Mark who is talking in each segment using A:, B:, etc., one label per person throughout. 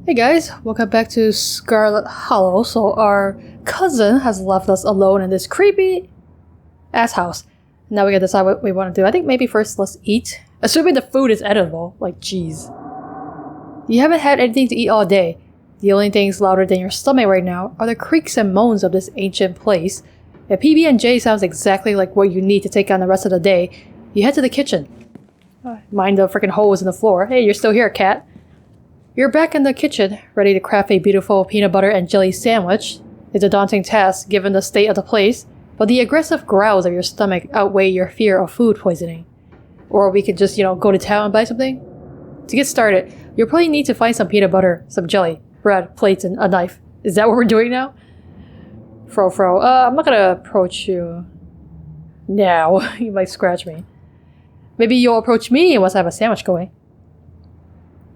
A: Hey guys, welcome back to Scarlet Hollow. So our cousin has left us alone in this creepy ass house. Now we gotta decide what we want to do. I think maybe first let's eat. Assuming the food is edible. Like, jeez. You haven't had anything to eat all day. The only things louder than your stomach right now are the creaks and moans of this ancient place. If PB&J sounds exactly like what you need to take on the rest of the day, you head to the kitchen. Mind the freaking holes in the floor. Hey, you're still here, cat. You're back in the kitchen, ready to craft a beautiful peanut butter and jelly sandwich. It's a daunting task given the state of the place, but the aggressive growls of your stomach outweigh your fear of food poisoning. Or we could just, go to town and buy something. To get started, you'll probably need to find some peanut butter, some jelly, bread, plates, and a knife. Is that what we're doing now? Fro. I'm not gonna approach you now. You might scratch me. Maybe you'll approach me once I have a sandwich going.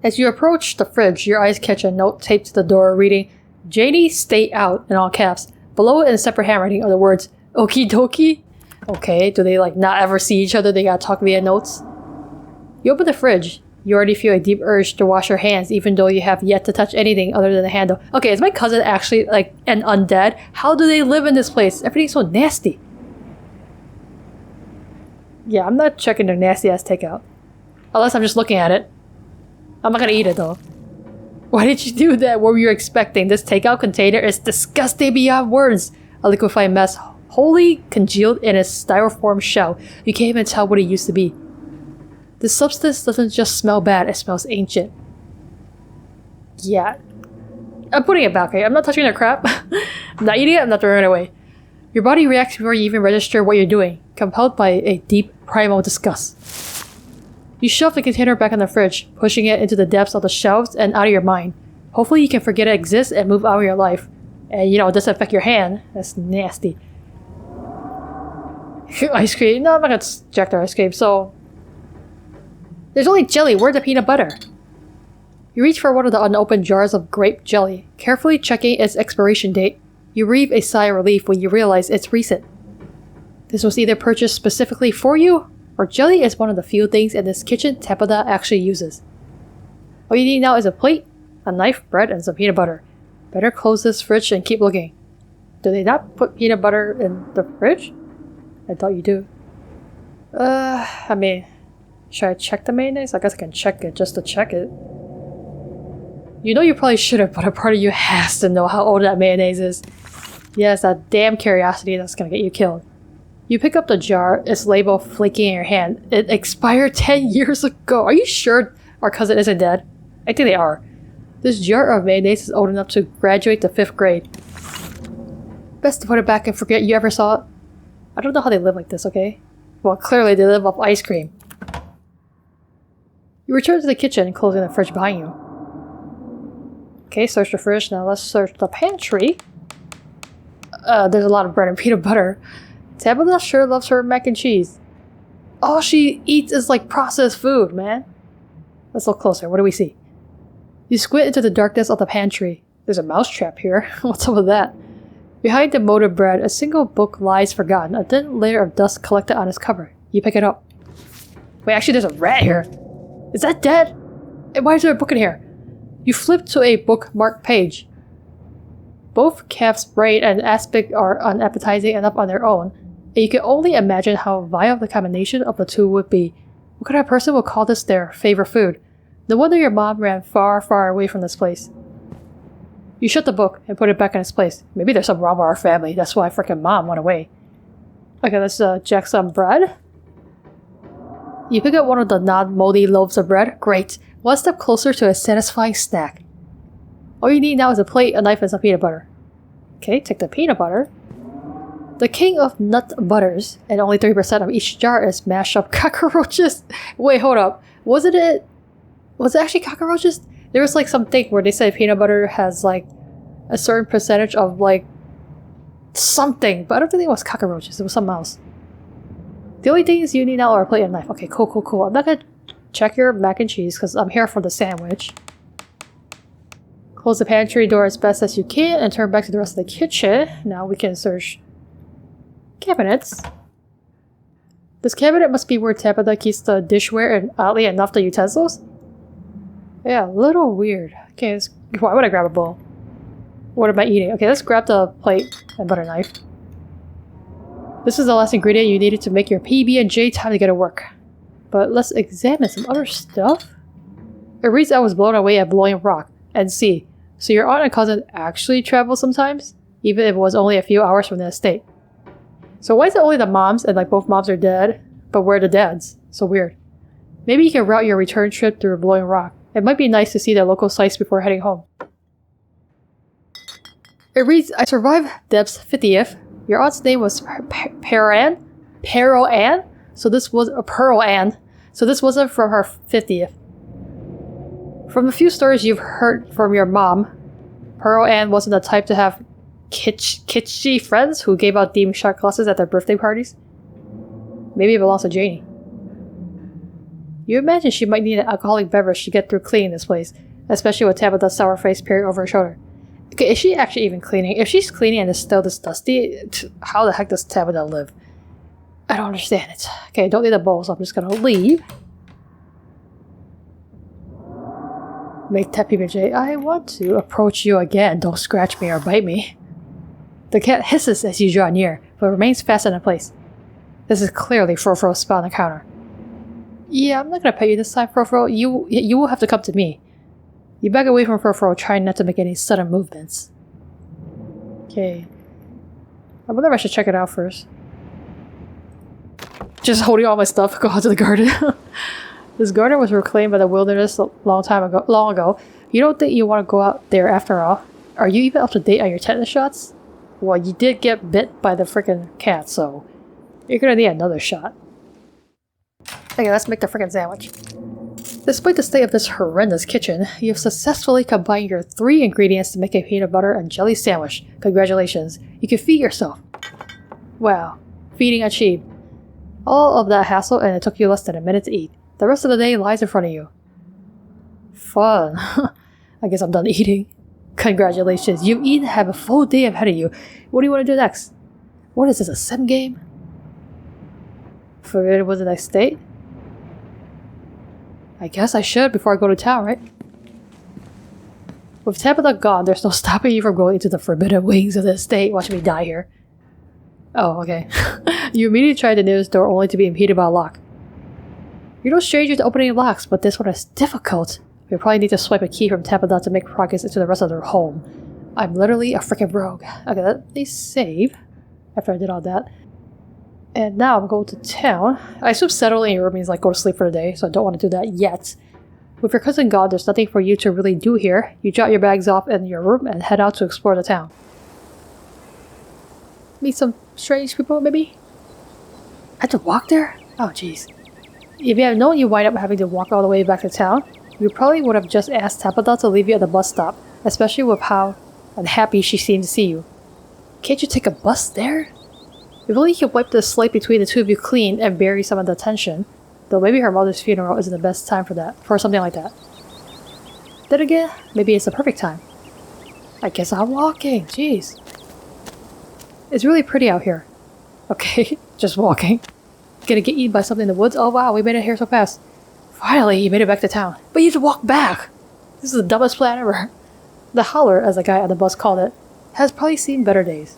A: As you approach the fridge, your eyes catch a note taped to the door reading, JD stay out in all caps. Below it in a separate handwriting are the words, okie dokie? Okay, do they not ever see each other? They gotta talk via notes? You open the fridge. You already feel a deep urge to wash your hands even though you have yet to touch anything other than the handle. Okay, is my cousin actually an undead? How do they live in this place? Everything's so nasty. Yeah, I'm not checking their nasty ass takeout. Unless I'm just looking at it. I'm not gonna eat it though. Why did you do that? What were you expecting? This takeout container is disgusting beyond words. A liquefied mess wholly congealed in a styrofoam shell. You can't even tell what it used to be. The substance doesn't just smell bad, it smells ancient. Yeah. I'm putting it back, okay? I'm not touching the crap. I'm not eating it, I'm not throwing it away. Your body reacts before you even register what you're doing, compelled by a deep, primal disgust. You shove the container back in the fridge, pushing it into the depths of the shelves and out of your mind. Hopefully you can forget it exists and move out of your life. And, disinfect your hand. That's nasty. Ice cream. No, I'm not gonna check the ice cream, so... There's only jelly. Where's the peanut butter? You reach for one of the unopened jars of grape jelly, carefully checking its expiration date. You breathe a sigh of relief when you realize it's recent. This was either purchased specifically for you, or jelly is one of the few things in this kitchen Tepida actually uses. All you need now is a plate, a knife, bread, and some peanut butter. Better close this fridge and keep looking. Do they not put peanut butter in the fridge? I thought you do. Should I check the mayonnaise? I guess I can check it just to check it. You probably shouldn't, but a part of you has to know how old that mayonnaise is. Yes, that damn curiosity that's gonna get you killed. You pick up the jar, its label flaking in your hand. It expired 10 years ago. Are you sure our cousin isn't dead? I think they are. This jar of mayonnaise is old enough to graduate to 5th grade. Best to put it back and forget you ever saw it. I don't know how they live like this, okay? Well, clearly they live off ice cream. You return to the kitchen, closing the fridge behind you. Okay, search the fridge. Now let's search the pantry. There's a lot of bread and peanut butter. Tabitha sure loves her mac and cheese. All she eats is processed food, man. Let's look closer. What do we see? You squint into the darkness of the pantry. There's a mousetrap here. What's up with that? Behind the molded bread, a single book lies forgotten, a thin layer of dust collected on its cover. You pick it up. Wait, actually there's a rat here. Is that dead? And why is there a book in here? You flip to a bookmarked page. Both Calf's brain and aspect are unappetizing enough on their own, and you can only imagine how vile the combination of the two would be. What kind of person would call this their favorite food? No wonder your mom ran far, far away from this place. You shut the book and put it back in its place. Maybe there's something wrong with our family. That's why frickin' mom went away. Okay, let's check some bread. You pick up one of the non-moldy loaves of bread. Great. One step closer to a satisfying snack. All you need now is a plate, a knife, and some peanut butter. Okay, take the peanut butter. The king of nut butters, and only 3% of each jar is mashed up cockroaches. Wait, hold up. Was it actually cockroaches? There was something where they said peanut butter has a certain percentage of something, but I don't think it was cockroaches. It was something else. The only things you need now are a plate and a knife. Okay, cool. I'm not gonna check your mac and cheese because I'm here for the sandwich. Close the pantry door as best as you can and turn back to the rest of the kitchen. Now we can search cabinets. This cabinet must be where Tabitha keeps the dishware and oddly enough the utensils. Yeah, a little weird. Okay, why would I grab a bowl? What am I eating? Okay, let's grab the plate and butter knife. This is the last ingredient you needed to make your PB&J time to get to work. But let's examine some other stuff. It reads I was blown away at Blowing Rock. And see, so your aunt and cousin actually travel sometimes? Even if it was only a few hours from the estate. So why is it only the moms and like both moms are dead? But where are the dads? So weird. Maybe you can route your return trip through Blowing Rock. It might be nice to see the local sites before heading home. It reads, I survived Deb's 50th. Your aunt's name was Pearl Ann? So this was a Pearl Ann. So this wasn't from her 50th. From the few stories you've heard from your mom, Pearl Ann wasn't the type to have kitschy friends who gave out themed shot glasses at their birthday parties. Maybe it belongs to Janie. You imagine she might need an alcoholic beverage to get through cleaning this place, especially with Tabitha's sour face peering over her shoulder. Okay, is she actually even cleaning? If she's cleaning and it's still this dusty, how the heck does Tabitha live? I don't understand it. Okay, don't need a bowl, so I'm just gonna leave. Make that PBJ. I want to approach you again. Don't scratch me or bite me. The cat hisses as you draw near, but remains fastened in place. This is clearly Frofro's spot on the counter. Yeah, I'm not gonna pet you this time, Frofro. You will have to come to me. You back away from Frofro, trying not to make any sudden movements. Okay. I wonder if I should check it out first. Just holding all my stuff, go out to the garden. This garden was reclaimed by the wilderness a long ago. You don't think you want to go out there after all? Are you even up to date on your tetanus shots? Well, you did get bit by the freaking cat, so you're gonna need another shot. Okay, let's make the freaking sandwich. Despite the state of this horrendous kitchen, you've successfully combined your 3 ingredients to make a peanut butter and jelly sandwich. Congratulations, you can feed yourself. Wow, feeding achieved. All of that hassle and it took you less than a minute to eat. The rest of the day lies in front of you. Fun. I guess I'm done eating. Congratulations, you've eaten and have a full day ahead of you. What do you want to do next? What is this, a sim game? Familiar with the next date? I guess I should before I go to town, right? With Tabitha gone, there's no stopping you from going into the forbidden wings of the estate. Watch me die here. Oh, okay. You immediately tried the nearest door only to be impeded by a lock. You're no stranger to opening locks, but this one is difficult. You'll probably need to swipe a key from Tabitha to make progress into the rest of their home. I'm literally a freaking rogue. Okay, let me save after I did all that. And now I'm going to town. I assume settle in your room means like go to sleep for the day, so I don't want to do that yet. With your cousin gone, there's nothing for you to really do here. You drop your bags off in your room and head out to explore the town. Meet some strange people, maybe? I had to walk there? Oh, jeez. If you had known you wind up having to walk all the way back to town, you probably would have just asked Tabitha to leave you at the bus stop, especially with how unhappy she seemed to see you. Can't you take a bus there? If only you could wipe the slate between the two of you clean and bury some of the tension. Though maybe her mother's funeral isn't the best time for something like that. Then again, maybe it's the perfect time. I guess I'm walking, jeez. It's really pretty out here. Okay, just walking. Gonna get eaten by something in the woods? Oh wow, we made it here so fast. Finally, you made it back to town. But you have to walk back! This is the dumbest plan ever. The Howler, as the guy on the bus called it, has probably seen better days.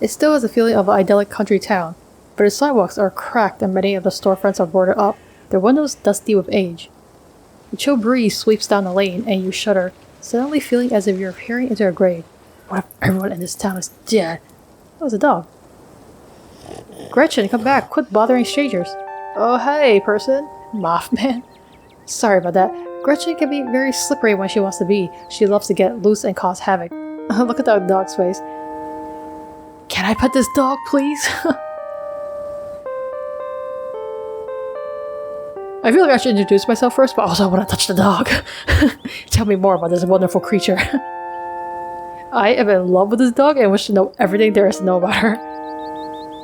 A: It still has a feeling of an idyllic country town, but the sidewalks are cracked and many of the storefronts are boarded up, their windows dusty with age. A chill breeze sweeps down the lane and you shudder, suddenly feeling as if you're peering into a grave. What if everyone in this town is dead? That was a dog. Gretchen, come back, quit bothering strangers. Oh hey, person. Mothman. Sorry about that. Gretchen can be very slippery when she wants to be. She loves to get loose and cause havoc. Look at that dog's face. Can I pet this dog, please? I feel like I should introduce myself first, but also I want to touch the dog. Tell me more about this wonderful creature. I am in love with this dog and wish to know everything there is to know about her.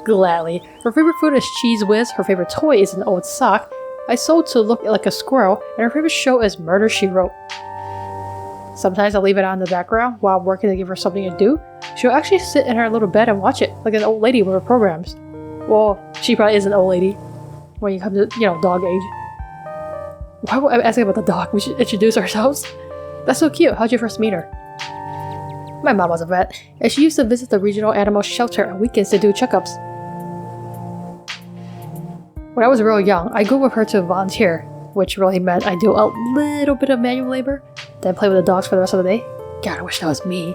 A: Gladly. Her favorite food is Cheese Whiz, her favorite toy is an old sock, I sold to look like a squirrel, and her favorite show is Murder, She Wrote. Sometimes I'll leave it on in the background while I'm working to give her something to do. She'll actually sit in her little bed and watch it, like an old lady with her programs. Well, she probably is an old lady when you come to, dog age. Why would I ask about the dog? We should introduce ourselves. That's so cute. How'd you first meet her? My mom was a vet, and she used to visit the regional animal shelter on weekends to do checkups. When I was real young, I go with her to volunteer, which really meant I do a little bit of manual labor, then play with the dogs for the rest of the day. God, I wish that was me.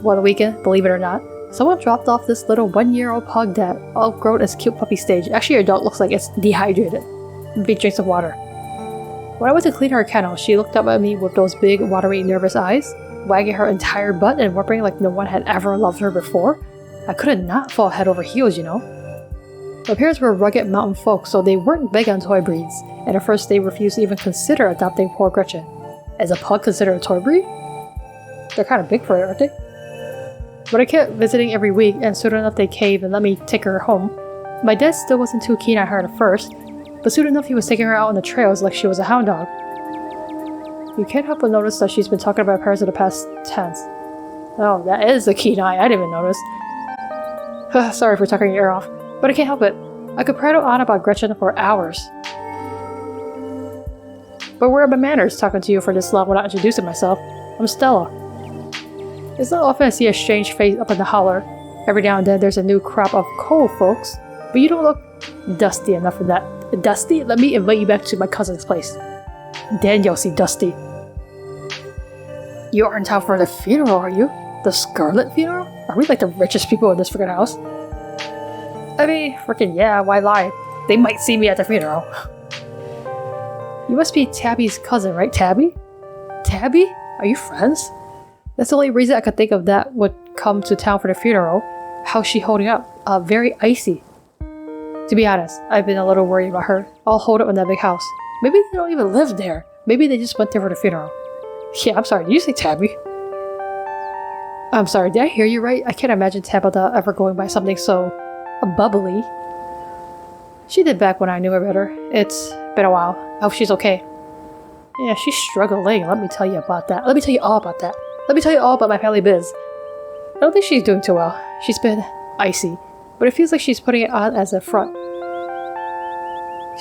A: One weekend, believe it or not, someone dropped off this little 1-year-old pug that outgrown its cute puppy stage. Actually, her dog looks like it's dehydrated. Maybe drinks of water. When I went to clean her kennel, she looked up at me with those big, watery, nervous eyes, wagging her entire butt and whimpering like no one had ever loved her before. I couldn't not fall head over heels, you know. My parents were rugged mountain folk, so they weren't big on toy breeds, and at first they refused to even consider adopting poor Gretchen. Is a pug considered a toy breed? They're kind of big for it, aren't they? But I kept visiting every week, and soon enough they caved and let me take her home. My dad still wasn't too keen on her at first, but soon enough he was taking her out on the trails like she was a hound dog. You can't help but notice that she's been talking about her parents in the past tense. Oh, that is a keen eye, I didn't even notice. Sorry for tucking your ear off, but I can't help it. I could prattle on about Gretchen for hours. But where are my manners talking to you for this long without introducing myself? I'm Stella. It's not often I see a strange face up in the holler. Every now and then there's a new crop of cool folks, but you don't look dusty enough for that. Dusty? Let me invite you back to my cousin's place. Then you'll see Dusty. You aren't in town for the funeral, are you? The Scarlet funeral? Are we like the richest people in this freaking house? I mean, freaking yeah, why lie? They might see me at the funeral. You must be Tabby's cousin, right, Tabby? Tabby? Are you friends? That's the only reason I could think of that would come to town for the funeral. How's she holding up? Very icy. To be honest, I've been a little worried about her. All holed up in that big house. Maybe they don't even live there. Maybe they just went there for the funeral. Yeah, I'm sorry, did you say Tabby? I'm sorry, did I hear you right? I can't imagine Tabitha ever going by something so bubbly. She did back when I knew her better. It's been a while. I hope she's okay. Yeah, she's struggling. Let me tell you about that. Let me tell you all about that. Let me tell you all about my family biz. I don't think she's doing too well. She's been icy, but it feels like she's putting it on as a front.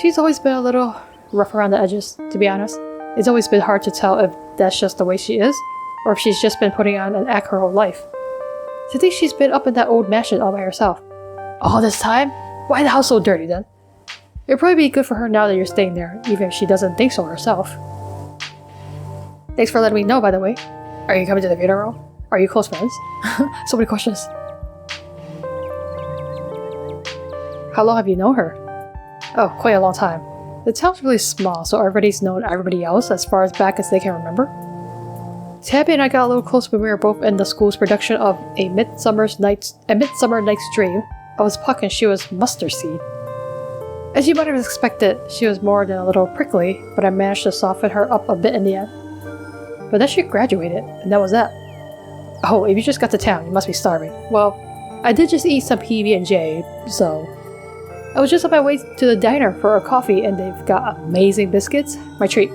A: She's always been a little rough around the edges, to be honest. It's always been hard to tell if that's just the way she is, or if she's just been putting on an act her whole life. To think she's been up in that old mansion all by herself. All this time? Why the house so dirty then? It'd probably be good for her now that you're staying there, even if she doesn't think so herself. Thanks for letting me know, by the way. Are you coming to the funeral? Are you close friends? So many questions. How long have you known her? Oh, quite a long time. The town's really small, so everybody's known everybody else as far as back as they can remember. Tabby and I got a little close when we were both in the school's production of A Midsummer Night's Dream. I was Puck and she was Mustard Seed. As you might have expected, she was more than a little prickly, but I managed to soften her up a bit in the end. But then she graduated, and that was that. Oh, if you just got to town, you must be starving. Well, I did just eat some PB&J, so... I was just on my way to the diner for a coffee, and they've got amazing biscuits. My treat.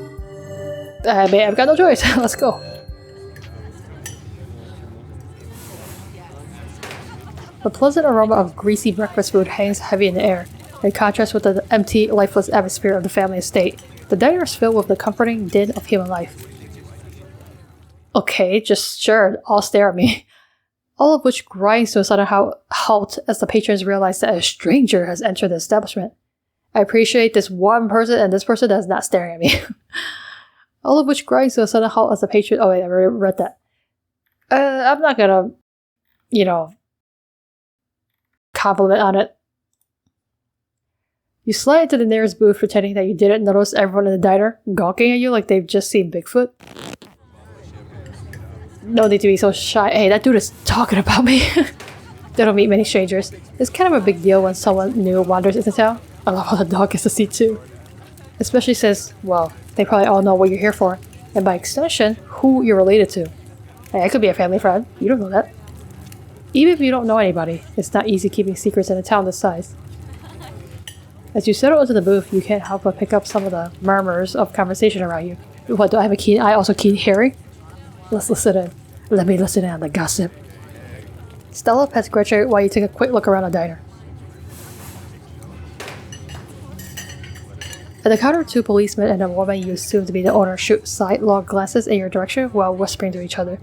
A: I've got no choice. Let's go. The pleasant aroma of greasy breakfast food hangs heavy in the air, in contrast with the empty, lifeless atmosphere of the family estate. The diner is filled with the comforting din of human life. Okay, just sure, all stare at me. All of which grinds to a sudden halt as the patrons realize that a stranger has entered the establishment. I appreciate this one person and this person that's not staring at me. All of which grinds to a sudden halt as the patrons... Oh wait, I already read that. I'm not gonna, compliment on it. You slide into the nearest booth pretending that you didn't notice everyone in the diner gawking at you like they've just seen Bigfoot. No need to be so shy. Hey, that dude is talking about me. They don't meet many strangers. It's kind of a big deal when someone new wanders into town. I love how the dog gets to see too. Especially since, well, they probably all know what you're here for. And by extension, who you're related to. Hey, I could be a family friend. You don't know that. Even if you don't know anybody, it's not easy keeping secrets in a town this size. As you settle into the booth, you can't help but pick up some of the murmurs of conversation around you. What, do I have a keen eye, also keen hearing? Let's listen in. Let me listen in on the gossip. Stella pets Gretchen while you take a quick look around the diner. At the counter, two policemen and a woman you assume to be the owner shoot sidelong glances in your direction while whispering to each other.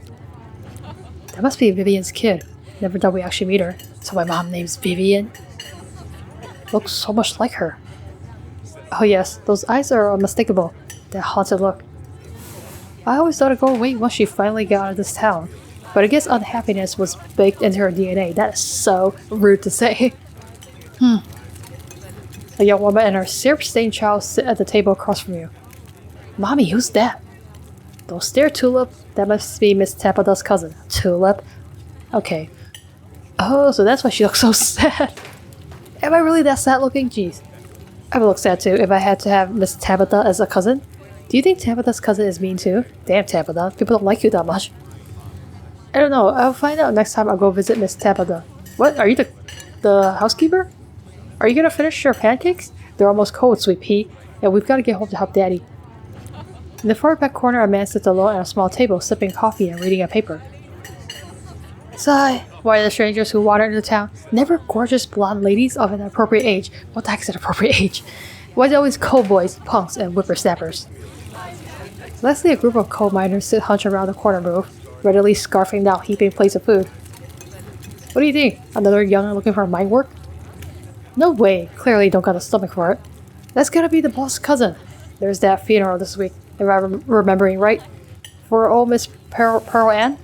A: That must be Vivian's kid. Never thought we actually meet her. So my mom name's Vivian? Looks so much like her. Oh yes, those eyes are unmistakable. That haunted look. I always thought it'd go away once she finally got out of this town. But I guess unhappiness was baked into her DNA. That is so rude to say. A young woman and her syrup-stained child sit at the table across from you. Mommy, who's that? Don't stare, Tulip. That must be Miss Tabitha's cousin. Tulip? Okay. Oh, so that's why she looks so sad. Am I really that sad looking? Jeez. I would look sad too if I had to have Miss Tabitha as a cousin. Do you think Tabitha's cousin is mean too? Damn, Tabitha. People don't like you that much. I don't know. I'll find out next time I'll go visit Miss Tabitha. What? Are you the housekeeper? Are you gonna finish your pancakes? They're almost cold, sweet pea, and we've got to get home to help Daddy. In the far back corner, a man sits alone at a small table, sipping coffee and reading a paper. Sigh. Why are the strangers who wander into town never gorgeous blonde ladies of an appropriate age? What the heck's an appropriate age? Why is it always coal boys, punks, and whippersnappers? Lastly, a group of coal miners sit hunched around the corner booth, readily scarfing down heaping plates of food. What do you think? Another young'un looking for mine work? No way. Clearly don't got the stomach for it. That's gotta be the boss's cousin. There's that funeral this week, if I'm remembering right. For old Miss Pearl Ann?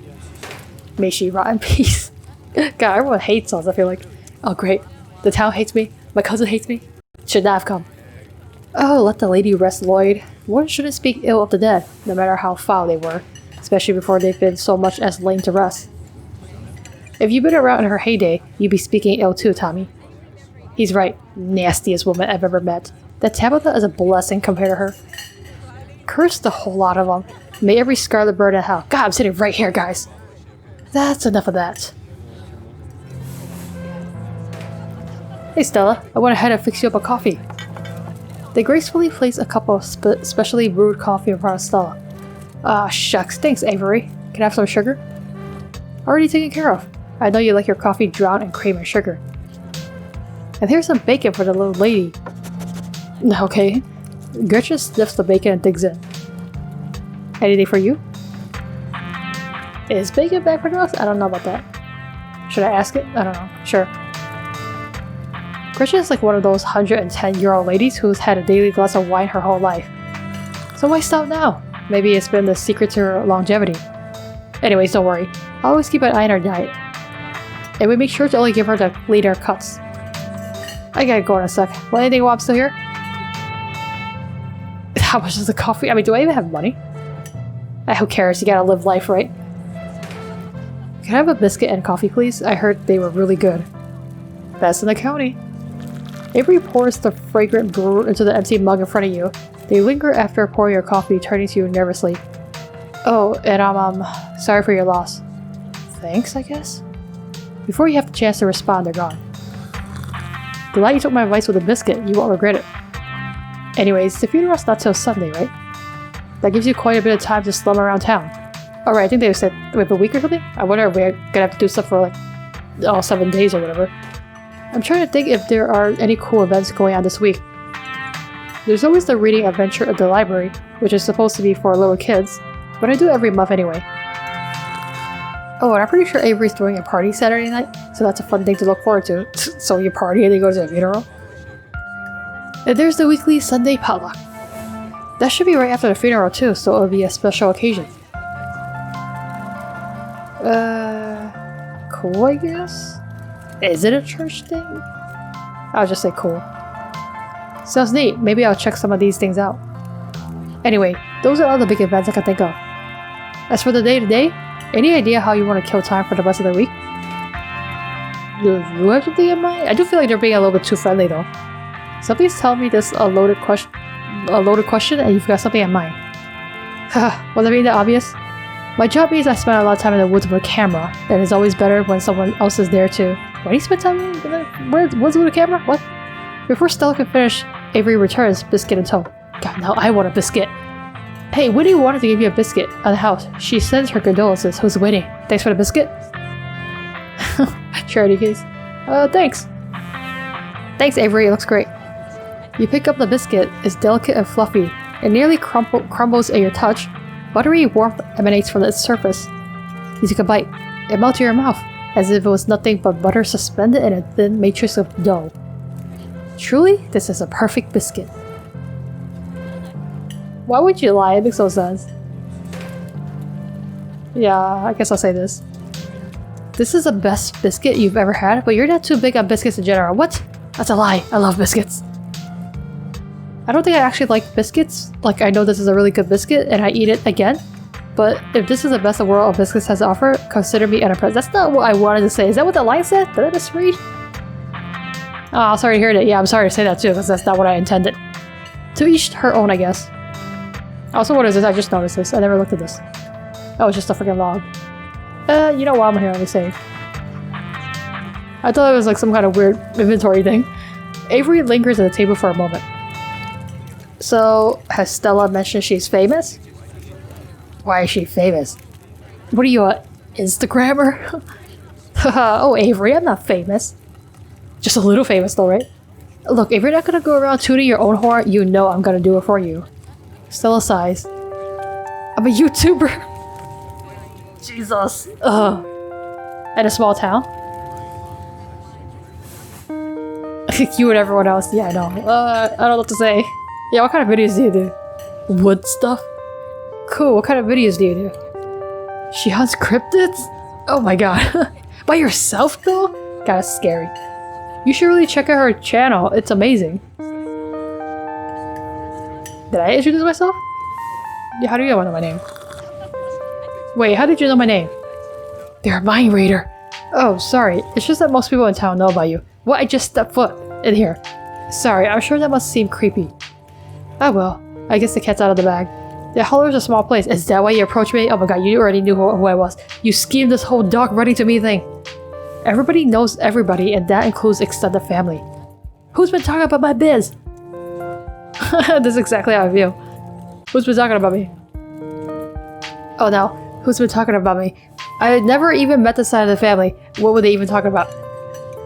A: May she rot in peace. God, everyone hates us, I feel like. Oh great. The town hates me. My cousin hates me. Should not have come. Oh, let the lady rest, Lloyd. One shouldn't speak ill of the dead, no matter how foul they were. Especially before they've been so much as laid to rest. If you'd been around in her heyday, you'd be speaking ill too, Tommy. He's right. Nastiest woman I've ever met. That Tabitha is a blessing compared to her. Curse the whole lot of them. May every scarlet burn in hell. God, I'm sitting right here, guys. That's enough of that. Hey Stella, I went ahead and fixed you up a coffee. They gracefully place a cup of specially brewed coffee in front of Stella. Ah, shucks. Thanks, Avery. Can I have some sugar? Already taken care of. I know you like your coffee drowned in cream and sugar. And here's some bacon for the little lady. Okay. Gretchen sniffs the bacon and digs in. Anything for you? Is bacon bad for us? I don't know about that. Should I ask it? I don't know. Sure. Gretchen is like one of those 110-year-old ladies who's had a daily glass of wine her whole life. So why stop now? Maybe it's been the secret to her longevity. Anyways, don't worry. I always keep an eye on her diet. And we make sure to only give her the later cuts. I gotta go in a sec. Well, anything while I'm still here? How much is the coffee? I mean, do I even have money? Who cares? You gotta live life, right? Can I have a biscuit and coffee, please? I heard they were really good. Best in the county. Avery pours the fragrant brew into the empty mug in front of you. They linger after pouring your coffee, turning to you nervously. Oh, and I'm sorry for your loss. Thanks, I guess? Before you have the chance to respond, they're gone. Glad you took my advice with a biscuit. You won't regret it. Anyways, the funeral's not till Sunday, right? That gives you quite a bit of time to slum around town. Alright, I think they said we have a week or something? I wonder if we're gonna have to do stuff for like all 7 days or whatever. I'm trying to think if there are any cool events going on this week. There's always the reading adventure at the library, which is supposed to be for little kids, but I do it every month anyway. Oh, and I'm pretty sure Avery's throwing a party Saturday night, so that's a fun thing to look forward to. So you party and then go to a funeral? And there's the weekly Sunday potluck. That should be right after the funeral too, so it'll be a special occasion. Cool, I guess? Is it a church thing? I'll just say cool. Sounds neat. Maybe I'll check some of these things out. Anyway, those are all the big events I can think of. As for the day-to-day, any idea how you want to kill time for the rest of the week? Do you have something in mind? I do feel like they're being a little bit too friendly though. Something's telling me this a loaded question and you've got something in mind. Haha, will that be that obvious? My job means I spend a lot of time in the woods with a camera, and it's always better when someone else is there too. Why do you spend time in the woods with a camera? What? Before Stella can finish, Avery returns, biscuit in tow. God, now I want a biscuit. Hey, Winnie wanted to give you a biscuit at the house. She sends her condolences. Who's Winnie? Thanks for the biscuit? Charity case. Thanks. Thanks, Avery. It looks great. You pick up the biscuit. It's delicate and fluffy. It nearly crumbles at your touch. Buttery warmth emanates from its surface. You take a bite. It melts in your mouth, as if it was nothing but butter suspended in a thin matrix of dough. Truly, this is a perfect biscuit. Why would you lie? It makes no sense. Yeah, I guess I'll say this. This is the best biscuit you've ever had, but you're not too big on biscuits in general. What? That's a lie. I love biscuits. I don't think I actually like biscuits. Like, I know this is a really good biscuit and I eat it again. But if this is the best the world of biscuits has to offer, consider me unimpressed. That's not what I wanted to say. Is that what the line said? Did I just read? Oh, sorry to hear that. Yeah, I'm sorry to say that too, because that's not what I intended. To each her own, I guess. Also, what is this? I just noticed this. I never looked at this. Oh, it's just a freaking log. You know why I'm here, let me save. I thought it was like some kind of weird inventory thing. Avery lingers at the table for a moment. So, has Stella mentioned she's famous? Why is she famous? What are you, an Instagrammer? Oh, Avery, I'm not famous. Just a little famous though, right? Look, if you're not gonna go around tooting your own horn, you know I'm gonna do it for you. Stella sighs. I'm a YouTuber. Jesus. Ugh. At a small town? You and everyone else. Yeah, I know. I don't know what to say. Yeah, what kind of videos do you do? Wood stuff? Cool, what kind of videos do you do? She hunts cryptids? Oh my god. By yourself though? Kinda scary. You should really check out her channel. It's amazing. Did I introduce myself? Yeah, how do you know my name? Wait, how did you know my name? You're a mind reader. Oh, sorry. It's just that most people in town know about you. What? I just stepped foot in here. Sorry, I'm sure that must seem creepy. Oh well. I guess the cat's out of the bag. The Holler's a small place. Is that why you approached me? Oh my god, you already knew who I was. You schemed this whole dog running to me thing. Everybody knows everybody, and that includes extended family. Who's been talking about my biz? This is exactly how I feel. Who's been talking about me? Oh no. Who's been talking about me? I had never even met this side of the family. What were they even talking about?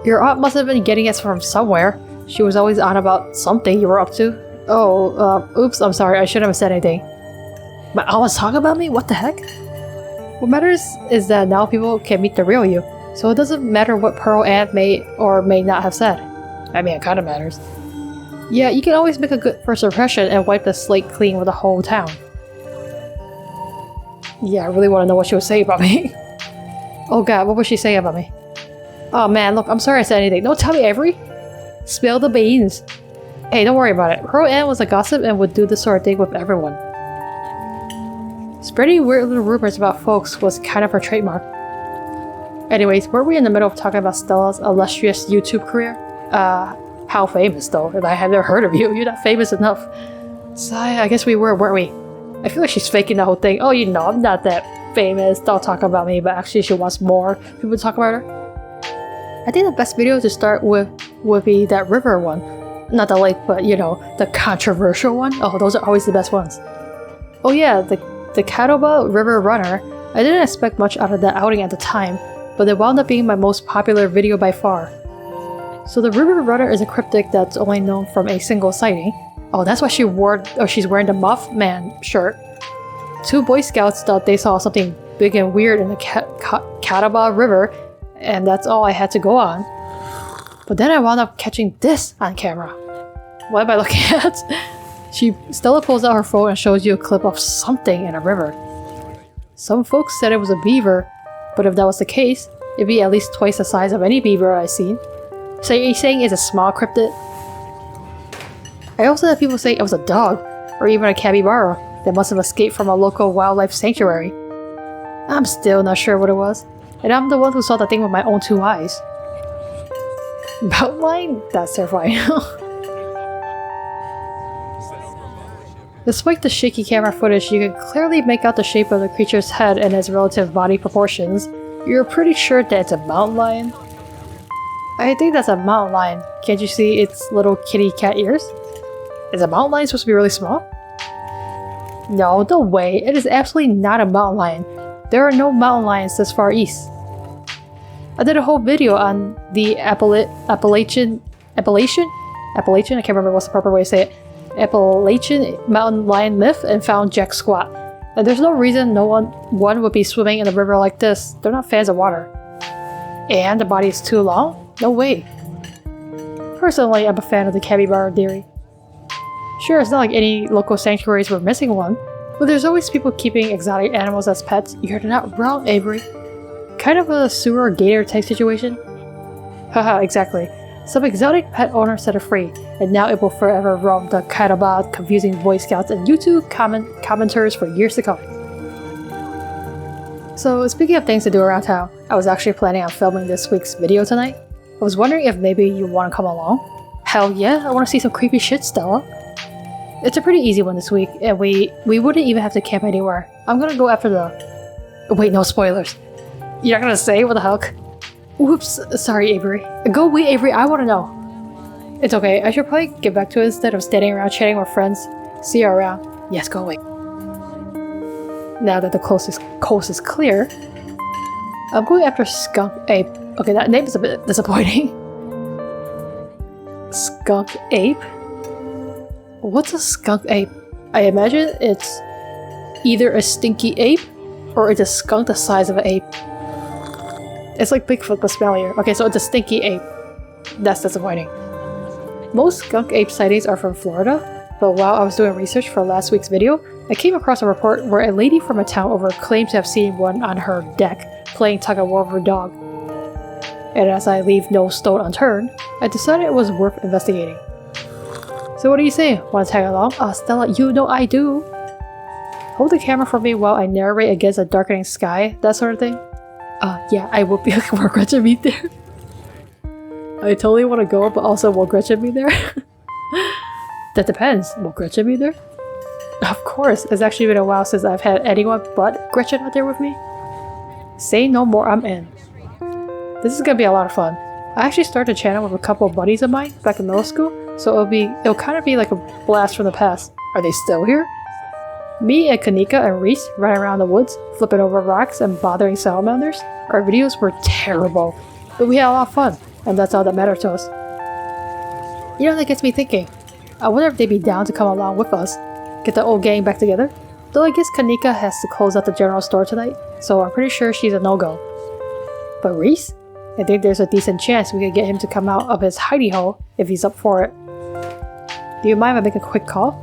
A: Your aunt must have been getting it from somewhere. She was always on about something you were up to. Oh, oops, I'm sorry. I shouldn't have said anything. My aunt was talking about me? What the heck? What matters is that now people can meet the real you. So it doesn't matter what Pearl Aunt may or may not have said. I mean, it kind of matters. Yeah, you can always make a good first impression and wipe the slate clean with the whole town. Yeah, I really want to know what she was saying about me. Oh god, what was she saying about me? Oh man, look, I'm sorry I said anything. Don't tell me, Avery. Spill the beans. Hey, don't worry about it. Pearl Ann was a gossip and would do this sort of thing with everyone. Spreading weird little rumors about folks was kind of her trademark. Anyways, weren't we in the middle of talking about Stella's illustrious YouTube career? How famous though? If I have never heard of you, you're not famous enough. So I guess we were, weren't we? I feel like she's faking the whole thing. Oh, you know, I'm not that famous. Don't talk about me, but actually she wants more people to talk about her. I think the best video to start with would be that river one. Not the lake, but you know, the controversial one. Oh, those are always the best ones. Oh yeah, the Catawba River Runner. I didn't expect much out of that outing at the time, but it wound up being my most popular video by far. So the River Runner is a cryptid that's only known from a single sighting. Oh, that's why she's wearing the Mothman shirt. 2 Boy Scouts thought they saw something big and weird in the Catawba River, and that's all I had to go on. But then I wound up catching this on camera. What am I looking at? Stella pulls out her phone and shows you a clip of something in a river. Some folks said it was a beaver, but if that was the case, it'd be at least twice the size of any beaver I've seen. So you're saying it's a small cryptid? I also had people say it was a dog, or even a capybara that must have escaped from a local wildlife sanctuary. I'm still not sure what it was, and I'm the one who saw the thing with my own 2 eyes. Mountain lion? That's terrifying. Despite the shaky camera footage, you can clearly make out the shape of the creature's head and its relative body proportions. You're pretty sure that it's a mountain lion? I think that's a mountain lion. Can't you see its little kitty cat ears? Is a mountain lion supposed to be really small? No, no way. It is absolutely not a mountain lion. There are no mountain lions this far east. I did a whole video on the Appalachian Appalachian, I can't remember what's the proper way to say it. Appalachian mountain lion myth and found Jack squat. And there's no reason one would be swimming in a river like this. They're not fans of water. And the body is too long? No way. Personally, I'm a fan of the capybara theory. Sure, it's not like any local sanctuaries were missing one, but there's always people keeping exotic animals as pets. You're not wrong, Avery. Kind of a sewer gator type situation. Haha, exactly. Some exotic pet owner set it free, and now it will forever roam the Katabad, confusing Boy Scouts and YouTube commenters for years to come. So, speaking of things to do around town, I was actually planning on filming this week's video tonight. I was wondering if maybe you want to come along? Hell yeah, I want to see some creepy shit, Stella. It's a pretty easy one this week, and we wouldn't even have to camp anywhere. I'm gonna go after the... Wait, no spoilers. You're not gonna say? What the heck? Whoops, sorry Avery. Go away Avery, I wanna know. It's okay, I should probably get back to it instead of standing around chatting with friends. See you around. Yes, go away. Now that the coast is clear, I'm going after Skunk Ape. Okay, that name is a bit disappointing. Skunk Ape? What's a skunk ape? I imagine it's either a stinky ape or it's a skunk the size of an ape. It's like Bigfoot but smellier. Okay, so it's a stinky ape. That's disappointing. Most skunk ape sightings are from Florida, but while I was doing research for last week's video, I came across a report where a lady from a town over claimed to have seen one on her deck playing tug-of-war with her dog. And as I leave no stone unturned, I decided it was worth investigating. So what do you say? Want to tag along? Stella, you know I do! Hold the camera for me while I narrate against a darkening sky, that sort of thing? Yeah, I will be like, will Gretchen be there? I totally want to go, but also will Gretchen be there? That depends. Will Gretchen be there? Of course, it's actually been a while since I've had anyone but Gretchen out there with me. Say no more, I'm in. This is gonna be a lot of fun. I actually started a channel with a couple of buddies of mine back in middle school, so it'll kind of be like a blast from the past. Are they still here? Me and Kanika and Reese running around the woods, flipping over rocks and bothering salamanders. Our videos were terrible, but we had a lot of fun, and that's all that mattered to us. You know, that gets me thinking. I wonder if they'd be down to come along with us, get the old gang back together. Though I guess Kanika has to close out the general store tonight, so I'm pretty sure she's a no-go. But Reese? I think there's a decent chance we could get him to come out of his hidey hole if he's up for it. Do you mind if I make a quick call?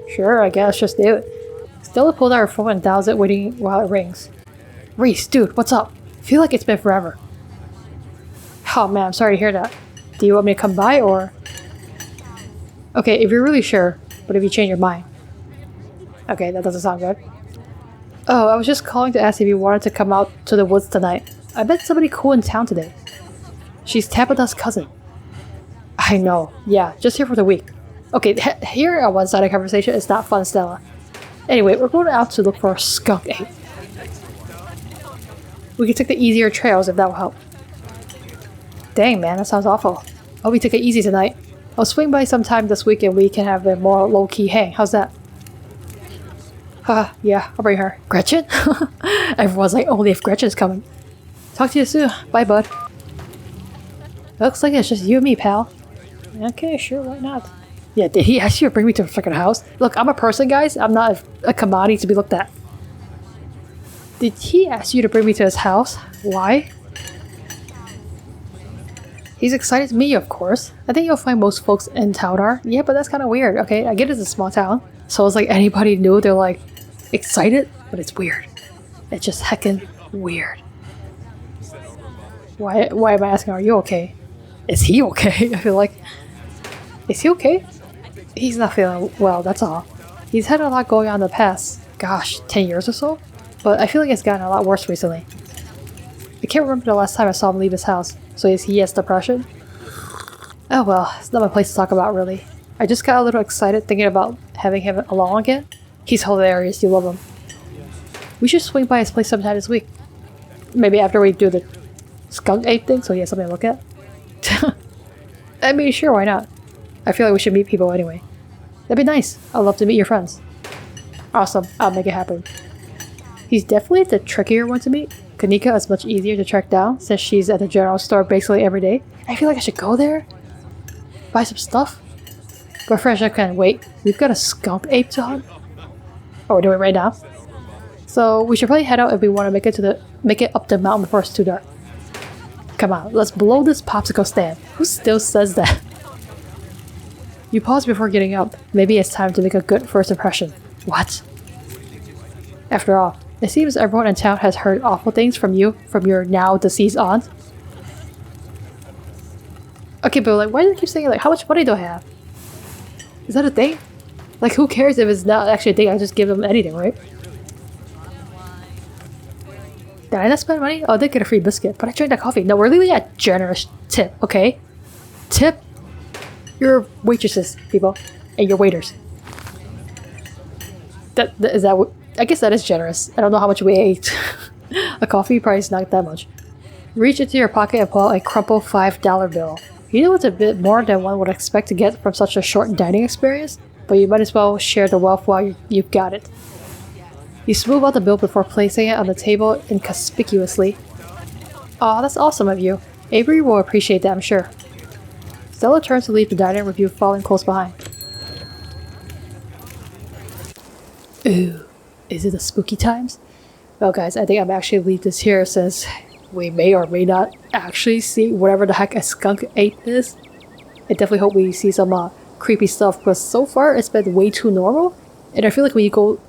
A: Sure, I guess, just do it. Stella pulled out her phone and dials it, waiting while it rings. Reese, dude, what's up? Feel like it's been forever. Oh man, I'm sorry to hear that. Do you want me to come by, or...? Okay, if you're really sure, but if you change your mind. Okay, that doesn't sound good. Oh, I was just calling to ask if you wanted to come out to the woods tonight. I met somebody cool in town today. She's Tabitha's cousin. I know, yeah, just here for the week. Okay, here a one-sided conversation is not fun, Stella. Anyway, we're going out to look for a skunk ape. We can take the easier trails if that will help. Dang man, that sounds awful. Hope we take it easy tonight. I'll swing by sometime this week and we can have a more low-key hang. How's that? Haha, yeah, I'll bring her. Gretchen? Everyone's like, only if Gretchen's coming. Talk to you soon. Bye, bud. Looks like it's just you and me, pal. Okay, sure, why not? Yeah, did he ask you to bring me to a freaking house? Look, I'm a person, guys. I'm not a commodity to be looked at. Did he ask you to bring me to his house? Why? He's excited to meet you, of course. I think you'll find most folks in town are. Yeah, but that's kind of weird, okay? I get it's a small town. So it's like anybody new, they're like excited, but it's weird. It's just heckin' weird. Why am I asking, are you okay? Is he okay? I feel like... Is he okay? He's not feeling well, that's all. He's had a lot going on in the past, gosh, 10 years or so? But I feel like it's gotten a lot worse recently. I can't remember the last time I saw him leave his house, so is he has depression? Oh well, it's not my place to talk about really. I just got a little excited thinking about having him along again. He's hilarious, you love him. We should swing by his place sometime this week. Maybe after we do the skunk ape thing, so he has something to look at. I mean, sure, why not? I feel like we should meet people anyway. That'd be nice. I'd love to meet your friends. Awesome, I'll make it happen. He's definitely the trickier one to meet. Kanika is much easier to track down since she's at the general store basically every day. I feel like I should go there. Buy some stuff? But French, I can't wait. We've got a skunk ape to hunt. Oh, we're doing it right now? So we should probably head out if we want to make it up the mountain before it's too dark. Come on, let's blow this popsicle stand. Who still says that? You pause before getting up. Maybe it's time to make a good first impression. What? After all, it seems everyone in town has heard awful things from you from your now deceased aunt. Okay, but like, why do you keep saying like, how much money do I have? Is that a thing? Like, who cares if it's not actually a thing? I just give them anything, right? Did I not spend money? Oh, I did get a free biscuit, but I drank that coffee. No, we're leaving a generous tip, okay? Tip your waitresses, people, and your waiters. Is that I guess that is generous. I don't know how much we ate. A coffee price, not that much. Reach into your pocket and pull out a crumpled $5 bill. You know it's a bit more than one would expect to get from such a short dining experience, but you might as well share the wealth while you've got it. You smooth out the bill before placing it on the table inconspicuously. Aw, that's awesome of you. Avery will appreciate that, I'm sure. Stella turns to leave the diner with you following close behind. Ooh, is it the spooky times? Well guys, I think I'm actually leave this here since we may or may not actually see whatever the heck a skunk ape is. I definitely hope we see some creepy stuff, because so far it's been way too normal. And I feel like when you go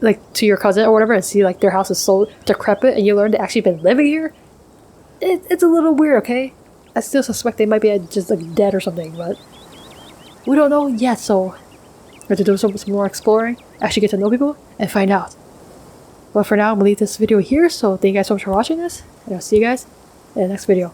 A: like to your cousin or whatever and see like their house is so decrepit and you learn they actually been living here, it's a little weird, okay? I still suspect they might be just like dead or something, but we don't know yet, so we have to do some more exploring, actually get to know people, and find out. But for now, I'm gonna leave this video here, so thank you guys so much for watching this, and I'll see you guys in the next video.